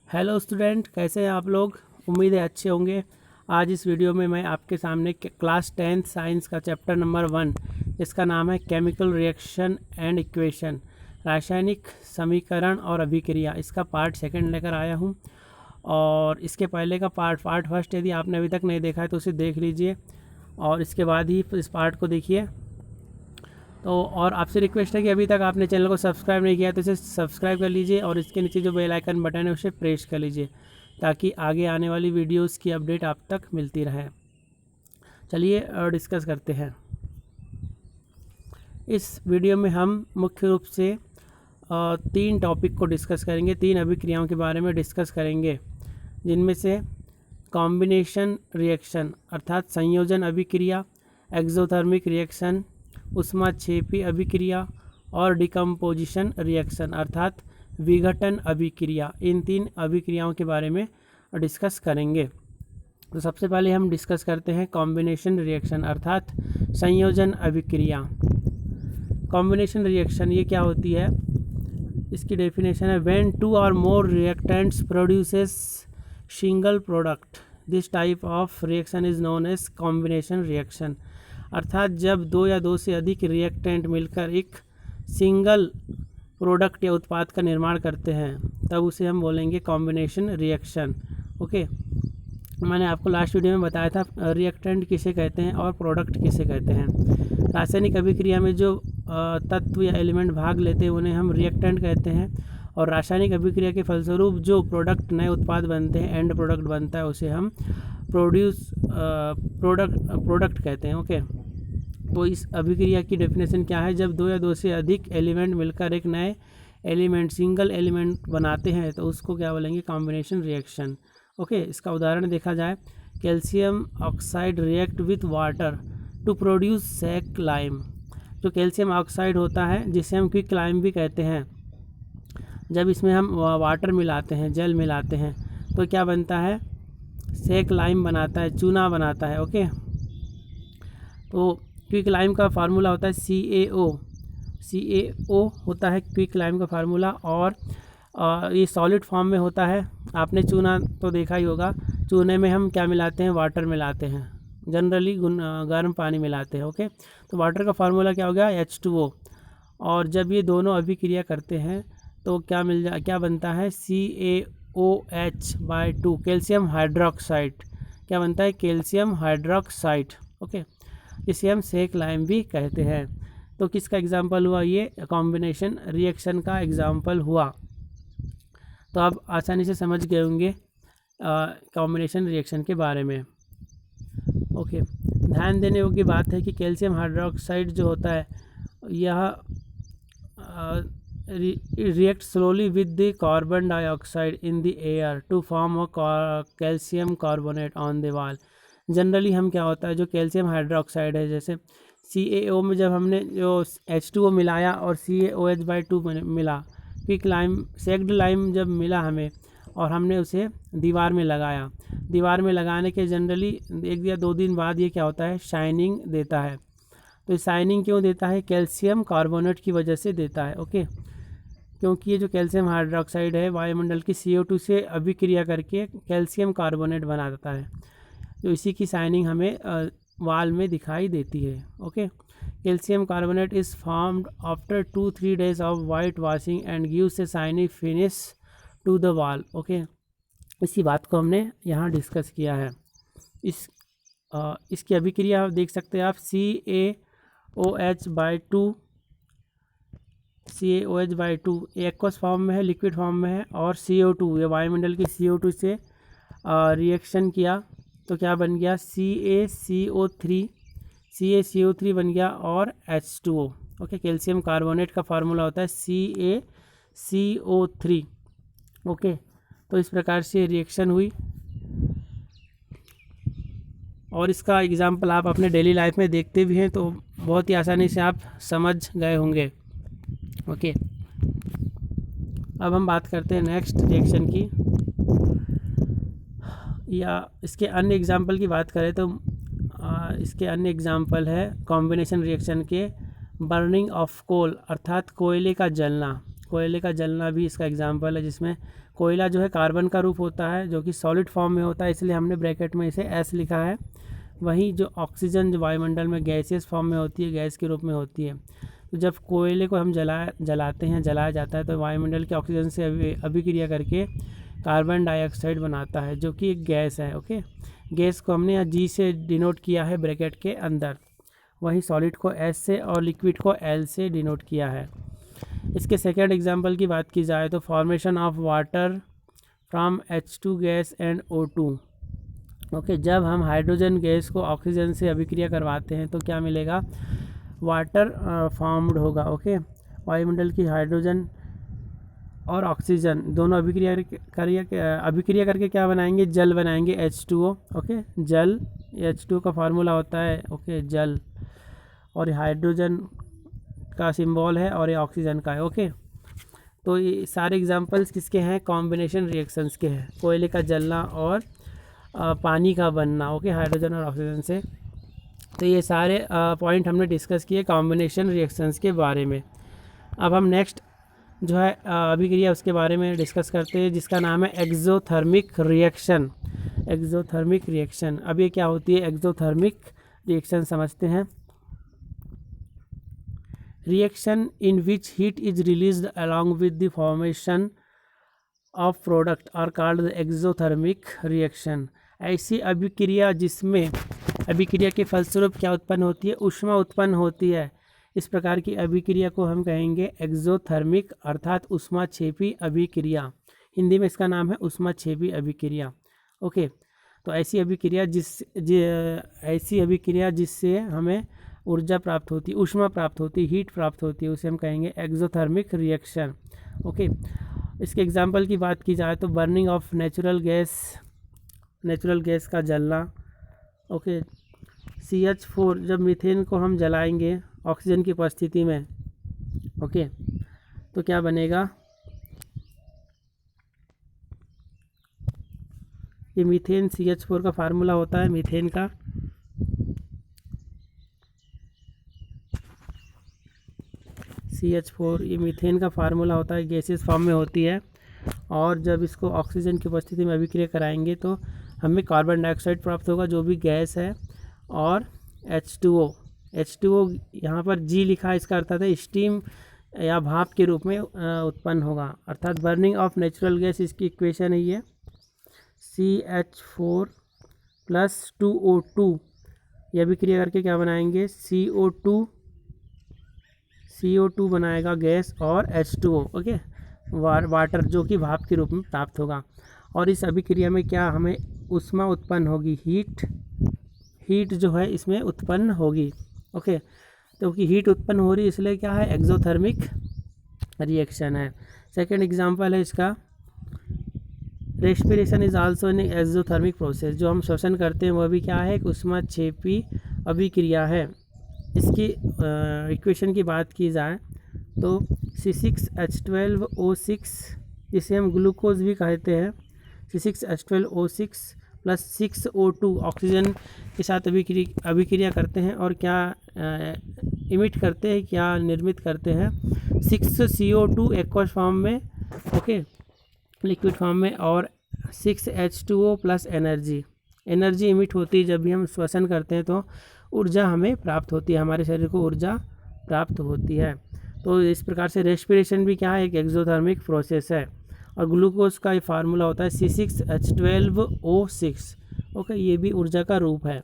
Hello student, कैसे हैं आप लोग। उम्मीद है अच्छे होंगे। आज इस वीडियो में मैं आपके सामने क्लास 10th साइंस का चैप्टर नंबर 1 जिसका नाम है केमिकल रिएक्शन एंड इक्वेशन, रासायनिक समीकरण और अभिक्रिया, इसका पार्ट 2 लेकर आया हूं। और इसके पहले का पार्ट फर्स्ट यदि आपने अभी तक नहीं देखा है तो उसे देख लीजिए और इसके बाद ही इस पार्ट को देखिए। तो और आपसे रिक्वेस्ट है कि अभी तक आपने चैनल को सब्सक्राइब नहीं किया तो इसे सब्सक्राइब कर लीजिए और इसके नीचे जो बेल आइकन बटन है उसे प्रेस कर लीजिए ताकि आगे आने वाली वीडियोस की अपडेट आप तक मिलती रहे। चलिए डिस्कस करते हैं। इस वीडियो में हम मुख्य रूप से 3 टॉपिक को डिस्कस करेंगे, 3 अभिक्रियाओं के बारे में डिस्कस करेंगे, जिनमें से कॉम्बिनेशन रिएक्शन अर्थात संयोजन अभिक्रिया, एक्सोथर्मिक रिएक्शन ऊष्माक्षेपी अभिक्रिया और डिकम्पोजिशन रिएक्शन अर्थात विघटन अभिक्रिया, इन 3 अभिक्रियाओं के बारे में डिस्कस करेंगे। तो सबसे पहले हम डिस्कस करते हैं कॉम्बिनेशन रिएक्शन अर्थात संयोजन अभिक्रिया। कॉम्बिनेशन रिएक्शन ये क्या होती है, इसकी डेफिनेशन है व्हेन 2 और more reactants produces single product, this type of reaction is known as combination reaction. अर्थात जब 2 या 2 से अधिक रिएक्टेंट मिलकर एक सिंगल प्रोडक्ट या उत्पाद का निर्माण करते हैं तब उसे हम बोलेंगे कॉम्बिनेशन रिएक्शन। ओके, मैंने आपको लास्ट वीडियो में बताया था रिएक्टेंट किसे कहते हैं और प्रोडक्ट किसे कहते हैं। रासायनिक अभिक्रिया में जो तत्व या एलिमेंट भाग लेते हैं उन्हें हम रिएक्टेंट कहते हैं और रासायनिक अभिक्रिया के फलस्वरूप जो प्रोडक्ट नए उत्पाद बनते हैं, एंड प्रोडक्ट बनता है, उसे हम प्रोडक्ट कहते हैं। ओके, तो इस अभिक्रिया की डेफिनेशन क्या है, जब 2 या 2 से अधिक एलिमेंट मिलकर एक नए एलिमेंट सिंगल एलिमेंट बनाते हैं तो उसको क्या बोलेंगे, कॉम्बिनेशन रिएक्शन। ओके, इसका उदाहरण देखा जाए, calcium oxide react with water to produce slaked lime. जो कैल्शियम ऑक्साइड होता है जिसे हम क्विक लाइम भी कहते हैं, जब इसमें हम वाटर मिलाते हैं, जल मिलाते हैं तो क्या बनता है, सैक लाइम बनाता है, चूना बनाता है। ओके, तो क्विक लाइम का फार्मूला होता है CaO होता है क्विक लाइम का फार्मूला, और ये सॉलिड फॉर्म में होता है। आपने चूना तो देखा ही होगा, चूने में हम क्या मिलाते हैं, वाटर मिलाते हैं, जनरली गर्म पानी मिलाते हैं। ओके, तो वाटर का फार्मूला क्या हो गया, H2O, और जब ये दोनों अभिक्रिया करते हैं तो क्या बनता है, CaOH/2 कैल्शियम हाइड्रोक्साइड, क्या बनता है, कैल्शियम हाइड्रोक्साइड। ओके, इसे हम सैक लाइम भी कहते हैं। तो किसका एग्जाम्पल हुआ, ये कॉम्बिनेशन रिएक्शन का एग्जाम्पल हुआ। तो आप आसानी से समझ गए होंगे कॉम्बिनेशन रिएक्शन के बारे में। ओके, ध्यान देने योग्य बात है कि कैल्शियम हाइड्रोक्साइड जो होता है यह react slowly with the carbon dioxide in the air to form a calcium carbonate on the wall. Generally हम क्या होता है, जो कैल्शियम हाइड्रोक्साइड है, जैसे CaO में जब हमने जो H2O मिलाया और CaOH/2 मिला, क्विक लाइम सेक्ड लाइम जब मिला हमें और हमने उसे दीवार में लगाया, दीवार में लगाने के जनरली 1 या 2 दिन बाद ये क्या होता है, शाइनिंग देता है। तो शाइनिंग क्यों देता है, कैल्शियम कार्बोनेट की वजह से देता है। ओके, क्योंकि ये जो कैल्शियम हाइड्रोक्साइड है वायुमंडल की CO2 से अभिक्रिया करके कैल्शियम कार्बोनेट बना देता है, तो इसी की शाइनिंग हमें वाल में दिखाई देती है। Okay, calcium carbonate is formed after 2-3 days of white washing and gives a shiny finish to the wall. Okay, इसी बात को हमने यहाँ डिस्कस किया है। इसकी अभिक्रिया आप देख सकते हैं आप, CaOH/2 एक्वस फॉर्म में है, लिक्विड फॉर्म में है, और CO2 ये वायुमंडल की CO2 से रिएक्शन किया तो क्या बन गया, CaCO3 बन गया और H2O। ओके, कैल्शियम कार्बोनेट का फार्मूला होता है CaCO3। ओके, तो इस प्रकार से रिएक्शन हुई और इसका एग्जाम्पल आप अपने डेली लाइफ में देखते भी हैं तो बहुत ही आसानी से आप समझ गए होंगे। ओके, अब हम बात करते हैं नेक्स्ट रिएक्शन की, या इसके अन्य एग्जाम्पल की बात करें तो इसके अन्य एग्जाम्पल है कॉम्बिनेशन रिएक्शन के बर्निंग ऑफ कोल अर्थात कोयले का जलना भी इसका एग्जाम्पल है, जिसमें कोयला जो है कार्बन का रूप होता है जो कि सॉलिड फॉर्म में होता है, इसलिए हमने ब्रैकेट में इसे एस लिखा है। वहीं जो ऑक्सीजन जो वायुमंडल में गैसियस फॉर्म में होती है, गैस के रूप में होती है। तो जब कोयले को हम जलाते हैं, जलाया जाता है तो वायुमंडल के ऑक्सीजन से अभिक्रिया करके कार्बन डाइऑक्साइड बनाता है जो कि एक गैस है। ओके, गैस को हमने यहाँ जी से डिनोट किया है ब्रैकेट के अंदर, वहीं सॉलिड को एस से और लिक्विड को एल से डिनोट किया है। इसके सेकेंड एग्जाम्पल की बात की जाए तो formation of water from H2 gas and O2। Okay, जब हम हाइड्रोजन गैस को ऑक्सीजन से अभिक्रिया करवाते हैं तो क्या मिलेगा, वाटर फॉर्म्ड होगा। ओके, वायुमंडल की हाइड्रोजन और ऑक्सीजन दोनों अभिक्रिया करके क्या बनाएंगे, जल बनाएंगे, H2O। ओके, जल, H2O का फार्मूला होता है ओके जल, और हाइड्रोजन का सिंबल है और ये ऑक्सीजन का है। ओके, तो ये सारे एग्जांपल्स किसके हैं, कॉम्बिनेशन रिएक्शंस के हैं, कोयले का जलना और पानी का बनना। ओके, हाइड्रोजन और ऑक्सीजन से। तो ये सारे पॉइंट हमने डिस्कस किए कॉम्बिनेशन रिएक्शंस के बारे में। अब हम नेक्स्ट जो है अभिक्रिया उसके बारे में डिस्कस करते हैं जिसका नाम है एक्सोथर्मिक रिएक्शन। एक्सोथर्मिक रिएक्शन, अब ये क्या होती है एक्सोथर्मिक रिएक्शन, समझते हैं। Reaction in which heat is released along with the formation of product are called exothermic reaction. ऐसी अभिक्रिया जिसमें अभिक्रिया के फलस्वरूप क्या उत्पन्न होती है, ऊष्मा उत्पन्न होती है, इस प्रकार की अभिक्रिया को हम कहेंगे एक्सोथर्मिक अर्थात ऊष्माक्षेपी अभिक्रिया। हिंदी में इसका नाम है ऊष्माक्षेपी अभिक्रिया। ओके, तो ऐसी अभिक्रिया जिससे हमें ऊर्जा प्राप्त होती है, ऊष्मा प्राप्त होती है, हीट प्राप्त होती है, उसे हम कहेंगे एक्सोथर्मिक रिएक्शन। ओके, इसके एग्जांपल की बात की जाए तो बर्निंग ऑफ नेचुरल गैस का जलना। ओके, CH4 जब मीथेन को हम जलाएंगे ऑक्सीजन की उपस्थिति में, ओके, तो क्या बनेगा, ये मीथेन CH4 का फार्मूला होता है मीथेन का, CH4 ये मीथेन का फार्मूला होता है, गैसेस फॉर्म में होती है, और जब इसको ऑक्सीजन की उपस्थिति में अभिक्रिया कराएंगे तो हमें कार्बन डाइऑक्साइड प्राप्त होगा जो भी गैस है, और H2O यहाँ पर G लिखा है, इसका अर्थात है स्टीम या भाप के रूप में उत्पन्न होगा, अर्थात बर्निंग ऑफ नेचुरल गैस, इसकी इक्वेशन है ये CH4 + 2O2, ये अभिक्रिया करके क्या बनाएंगे, CO2 बनाएगा गैस और H2O। ओके, वाटर जो कि भाप के रूप में प्राप्त होगा, और इस अभिक्रिया में क्या हमें ऊष्मा उत्पन्न होगी, हीट जो है इसमें उत्पन्न होगी। ओके, तो कि हीट उत्पन्न हो रही इसलिए क्या है, एक्सोथर्मिक रिएक्शन है। सेकंड एग्जांपल है इसका, respiration is also an exothermic process, जो हम श्वसन करते हैं वह भी क्या है, एक ऊष्माक्षेपी अभिक्रिया है। इसकी इक्वेशन की बात की जाए तो C6H12O6, जिसे हम ग्लूकोज भी कहते हैं, C6H12O6 + 6O2 ऑक्सीजन के साथ अभिक्रिया करते हैं और क्या इमिट करते हैं, क्या निर्मित करते हैं, 6CO2 एक्वस फॉर्म में, ओके, लिक्विड फॉर्म में, और 6H2O + एनर्जी इमिट होती है। जब भी हम श्वसन करते हैं तो ऊर्जा हमें प्राप्त होती है, हमारे शरीर को ऊर्जा प्राप्त होती है। तो इस प्रकार से रेस्पिरेशन भी क्या है, एक एक्सोथर्मिक प्रोसेस है। और ग्लूकोज का ये फार्मूला होता है C6H12O6। ओके, ये भी ऊर्जा का रूप है।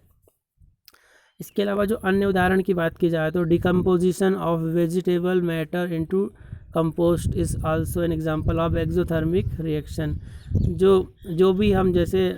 इसके अलावा जो अन्य उदाहरण की बात की जाए तो decomposition of vegetable matter into compost is also an example of exothermic reaction. जो भी हम जैसे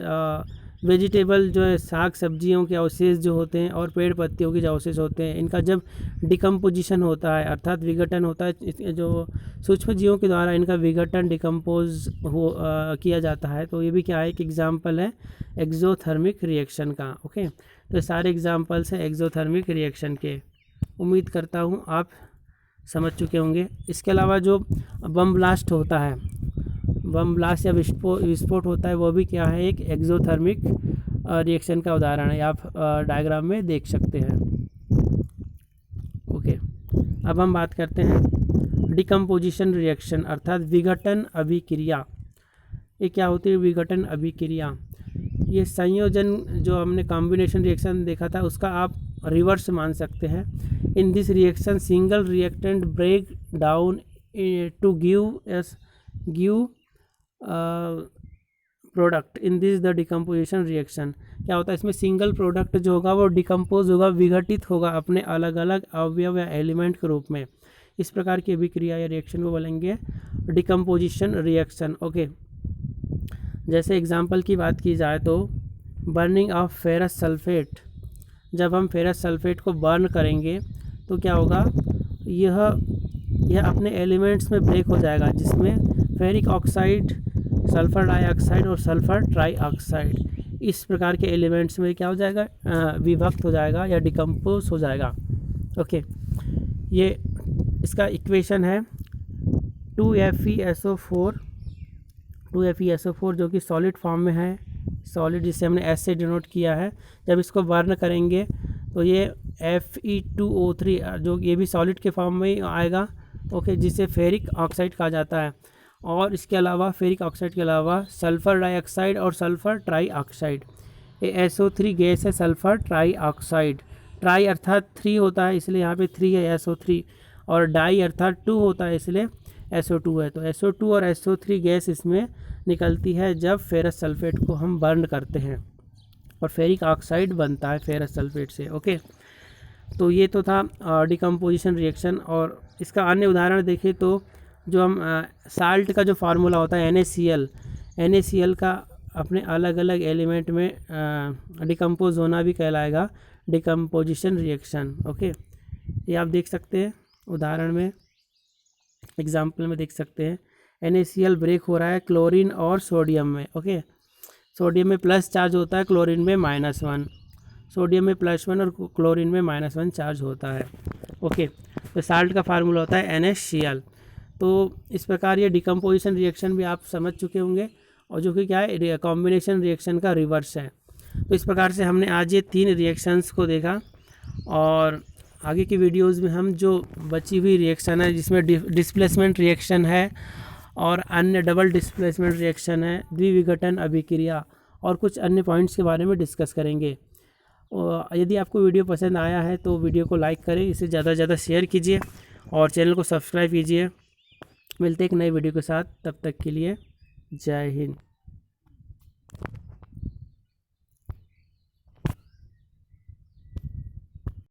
वेजिटेबल जो है साग सब्जियों के अवशेष जो होते हैं और पेड़ पत्तियों के जो अवशेष होते हैं, इनका जब डिकम्पोजिशन होता है अर्थात विघटन होता है, जो सूक्ष्म जीवों के द्वारा इनका विघटन डिकम्पोज किया जाता है, तो ये भी क्या है, एक एग्जांपल है एक्सोथर्मिक रिएक्शन का। ओके, तो सारे एग्जांपल्स हैं एक्सोथर्मिक रिएक्शन के। उम्मीद करता हूँ आप समझ चुके होंगे। इसके अलावा जो बम ब्लास्ट होता है, बम ब्लास्ट या विस्फोट होता है, वो भी क्या है, एक एक्सोथर्मिक रिएक्शन का उदाहरण है, आप डायग्राम में देख सकते हैं। ओके, अब हम बात करते हैं डिकम्पोजिशन रिएक्शन अर्थात विघटन अभिक्रिया। ये क्या होती है? विघटन अभिक्रिया। ये संयोजन जो हमने कॉम्बिनेशन रिएक्शन देखा था उसका आप रिवर्स मान सकते हैं। In this reaction single reactant break down to give product in this the decomposition reaction. क्या होता है इसमें? सिंगल प्रोडक्ट जो होगा वो डिकम्पोज होगा, विघटित होगा अपने अलग अलग अवयव या एलिमेंट के रूप में। इस प्रकार की अभिक्रिया या रिएक्शन को बोलेंगे डिकम्पोजिशन रिएक्शन। ओके, जैसे एग्जांपल की बात की जाए तो बर्निंग ऑफ फेरस सल्फेट। जब हम फेरस सल्फेट को बर्न करेंगे तो क्या होगा? यह अपने एलिमेंट्स में ब्रेक हो जाएगा, जिसमें फेरिक ऑक्साइड, सल्फ़र डाइऑक्साइड और सल्फ़र ट्राईऑक्साइड इस प्रकार के एलिमेंट्स में क्या हो जाएगा? विभक्त हो जाएगा या डिकम्पोज हो जाएगा। ओके, ये इसका इक्वेशन है 2FeSO4 जो कि सॉलिड फॉर्म में है, सॉलिड जिसे हमने एस से डिनोट किया है। जब इसको बर्न करेंगे तो ये Fe2O3 जो ये भी सॉलिड के फॉर्म में ही आएगा। ओके, जिसे फेरिक ऑक्साइड कहा जाता है। और इसके अलावा फेरिक ऑक्साइड के अलावा सल्फ़र डाइऑक्साइड और सल्फ़र ट्राईऑक्साइड, ये SO3 गैस है, सल्फ़र ट्राईऑक्साइड। ट्राई अर्थात 3 होता है इसलिए यहाँ पे 3 है SO3, और डाई अर्थात 2 होता है इसलिए SO2 है। तो SO2 और SO3 गैस इसमें निकलती है जब फेरस सल्फेट को हम बर्न करते हैं, और फेरिक ऑक्साइड बनता है फेरस सल्फेट से। ओके, तो ये तो था डिकम्पोजिशन रिएक्शन। और इसका अन्य उदाहरण देखें तो जो हम साल्ट का जो फार्मूला होता है NaCl का अपने अलग अलग एलिमेंट में डिकम्पोज होना भी कहलाएगा डिकम्पोजिशन रिएक्शन। ओके, ये आप देख सकते हैं उदाहरण में, एग्जाम्पल में देख सकते हैं। NaCl ब्रेक हो रहा है क्लोरीन और सोडियम में। ओके, सोडियम में प्लस चार्ज होता है, क्लोरीन में -1, सोडियम में +1 और क्लोरीन में -1 चार्ज होता है। ओके, तो साल्ट का फार्मूला होता है NaCl। तो इस प्रकार ये डिकम्पोजिशन रिएक्शन भी आप समझ चुके होंगे, और जो कि क्या है? कॉम्बिनेशन रिएक्शन का रिवर्स है। तो इस प्रकार से हमने आज ये 3 रिएक्शंस को देखा, और आगे की वीडियोस में हम जो बची हुई रिएक्शन है जिसमें डिस्प्लेसमेंट रिएक्शन है और अन्य डबल डिस्प्लेसमेंट रिएक्शन है, द्विविघटन अभिक्रिया और कुछ अन्य पॉइंट्स के बारे में डिस्कस करेंगे। और यदि आपको वीडियो पसंद आया है तो वीडियो को लाइक करें, इसे ज़्यादा से ज़्यादा शेयर कीजिए और चैनल को सब्सक्राइब कीजिए। मिलते एक नए वीडियो के साथ, तब तक के लिए जय हिंद।